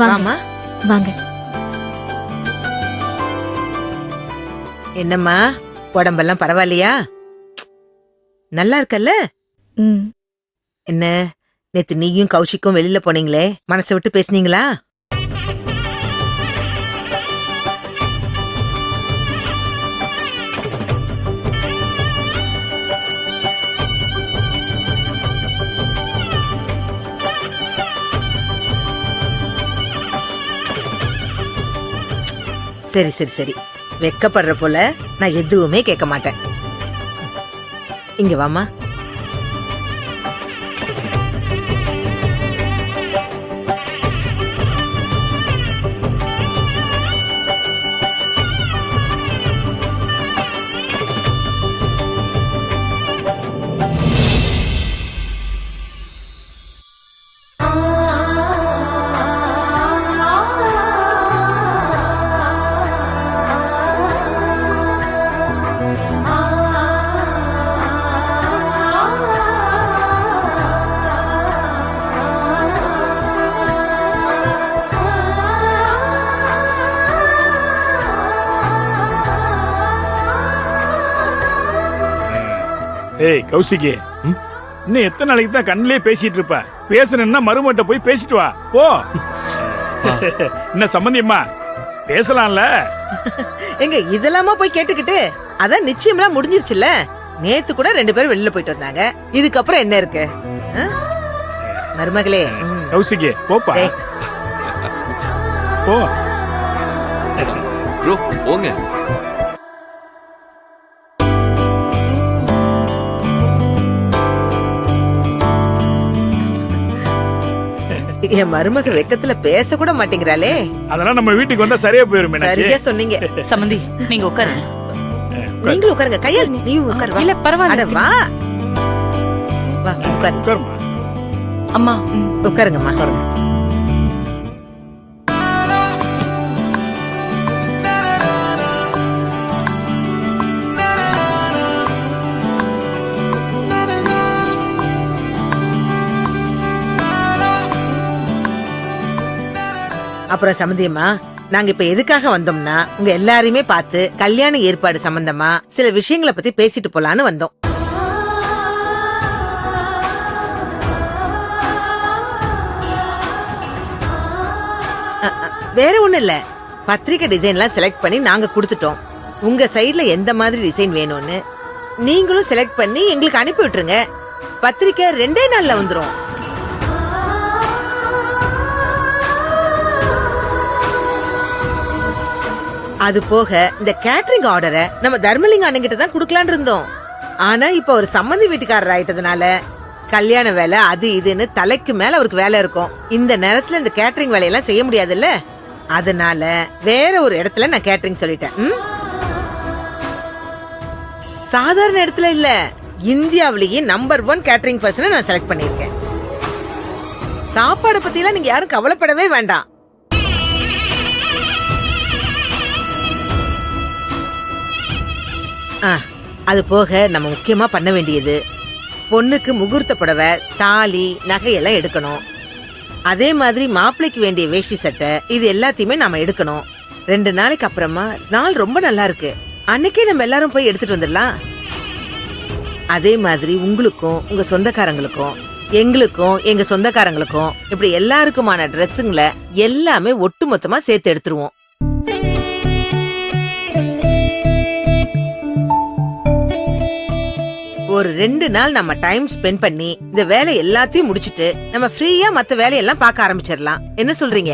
வாமா. வாங்க. என்னம்மா உடம்பெல்லாம் பரவாயில்லையா? நல்லா இருக்கல்ல? ம். என்ன நேத்து நீயும் கௌஷிக்கும் வெளியில போனீங்களே, மனசை விட்டு பேசுனீங்களா? சரி சரி சரி, வெக்கப்படுற போல நான் எதுவுமே கேட்க மாட்டேன். இங்க வாமா. ஏய் கௌசிகி, இன்னும் எத்தனை நாளைக்கு தான் கண்ணிலே பேசிட்டு இருப்ப? பேசணும்னா மருமட்ட போய் பேசிட்டு வா போ. என்ன சம்பந்தியம்மா, பேசலாம்ல? எங்க இதெல்லாமா போய் கேட்டுக்கிட்டு? அதான் நிச்சயம்லாம் முடிஞ்சிருச்சுல. நேத்து கூட 2 பேரும் வெளியில போயிட்டு வந்தாங்க. இதுக்கப்புறம் என்ன இருக்கு? மருமகளே. கௌசிகி போப்பா. டேய். போ. ப்ரோ போங்க. என் மருமக வெக்கத்துல பேச கூட மாட்டேங்கிறாளே. அதெல்லாம் நம்ம வீட்டுக்கு வந்தா சரியா போயிரும். சரியா சொன்னீங்க. சம்பந்தி நீங்க உட்காருங்க. நீங்களும் உட்காருங்க. கையல் நீயும் உட்காரு. வா. இல்ல பரவாயில்ல. அட வா. வா உட்காரு. உட்காருமா. அம்மா உட்காருங்கம்மா. அப்புறம் சம்பந்தியம்மா, நாங்க இப்ப எதுக்காக வந்தோம்னா உங்க எல்லாரையுமே பார்த்து கல்யாண ஏற்பாடு சம்பந்தமா சில விஷயங்களை பத்தி பேசிட்டு போலான்னு வந்தோம். வேற ஒண்ணு இல்ல, பத்திரிக்கை டிசைன்லாம் செலக்ட் பண்ணி நாங்க கொடுத்துட்டோம். உங்க சைடுல எந்த மாதிரி டிசைன் வேணும்னு நீங்களும் செலக்ட் பண்ணி எங்களுக்கு அனுப்பி விட்டுருங்க. பத்திரிக்கை 2 நாள்ல வந்துரும். அது போக இந்த கேட்டரிங் ஆர்டரை நம்ம தர்மலிங்க அண்ணங்கிட்ட தான் குடுக்கலான்னு இருந்தோம். ஆனா இப்ப ஒரு சம்மந்தி வீட்டுக்காரர் ஆயிட்டதுனால கல்யாண வேலை அது இதுன்னு தலைக்கு மேல அவருக்கு வேலை இருக்கும். இந்த நேரத்துல இந்த கேட்டரிங் வேலையெல்லாம் செய்ய முடியாதுல்ல. அதனால வேற ஒரு இடத்துல நான் கேட்டரிங் சொல்லிட்டேன். சாதாரண இடத்துல இல்ல, இந்தியாவிலேயே நம்பர் 1 கேட்டரிங் பர்சனை நான் செலக்ட் பண்ணிருக்கேன். சாப்பாடு பத்தி எல்லாம் நீங்க யாரும் கவலைப்படவே வேண்டாம். அது போக நம்ம முக்கியமா பண்ண வேண்டியது, பொண்ணுக்கு முகூர்த்த புடவை, தாலி, நகையெல்லாம் எடுக்கணும். அதே மாதிரி மாப்பிள்ளைக்கு வேண்டிய வேஷ்டி சட்டை இது எல்லாத்தையுமே நாம எடுக்கணும். 2 நாளைக்கு அப்புறமா நாள் ரொம்ப நல்லா இருக்கு, அன்னைக்கே நம்ம எல்லாரும் போய் எடுத்துட்டு வந்துடலாம். அதே மாதிரி உங்களுக்கும் உங்க சொந்தக்காரங்களுக்கும் எங்களுக்கும் எங்க சொந்தக்காரங்களுக்கும் இப்படி எல்லாருக்குமான ட்ரெஸ்ஸுங்களை எல்லாமே ஒட்டு மொத்தமா சேர்த்து எடுத்துருவோம். ஒரு 2 நாள் நம்ம டைம் ஸ்பெண்ட் பண்ணி இந்த வேலை எல்லாத்தையும் முடிச்சிட்டு நம்ம ஃப்ரீயா மத்த வேலையெல்லாம் பார்க்க ஆரம்பிச்சிடலாம். என்ன சொல்றீங்க?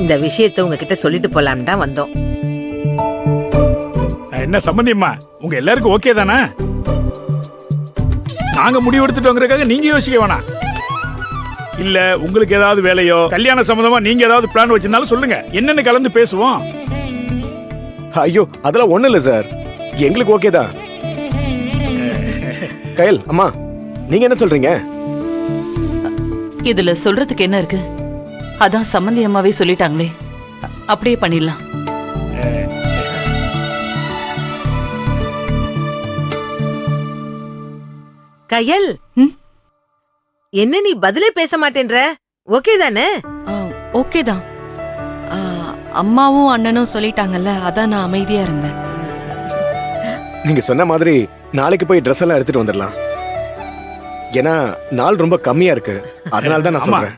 இந்த விஷயத்தை உங்ககிட்ட சொல்லிட்டு போலான்னு தான் வந்தோம். என்ன சம்பந்தியம்மா, உங்க எல்லாருக்கும் ஓகே தானே? நாங்க முடிவு எடுத்துட்டோங்கிறதுக்காக நீங்க யோசிக்க வேணாம். இல்ல உங்களுக்கு ஏதாவது வேலையோ கல்யாண சம்பந்தமா நீங்க ஏதாவது பிளான் வச்சிருந்தாலும் சொல்லுங்க, என்னன்னு கலந்து பேசுவோம். ஐயோ அதெல்லாம் ஒண்ணு இல்ல சார், எங்களுக்கு ஓகே தான். கயல் அம்மா, நீங்க என்ன சொல்றீங்க? இதுல சொல்றதுக்கு என்ன இருக்கு? அதான் சம்பந்தி அம்மாவே சொல்லிட்டாங்களே, அப்படியே பண்ணிடலாம். கயல், என்ன நீ பதிலே பேச மாட்டேன்ற? ஓகே தானே? ஓகே தான். ஆ, அம்மாவும் அண்ணனும் சொல்லிட்டாங்கல்ல, அதான் நான் அமைதியா இருந்தேன். நீங்க சொன்ன மாதிரி நாளைக்கு போய் ட்ரெஸ் எல்லாம் எடுத்துட்டு வந்துடலாம். ஏன்னா நாள் ரொம்ப கம்மியா இருக்கு, அதனால தான் நான் ஆமா சொல்றேன்.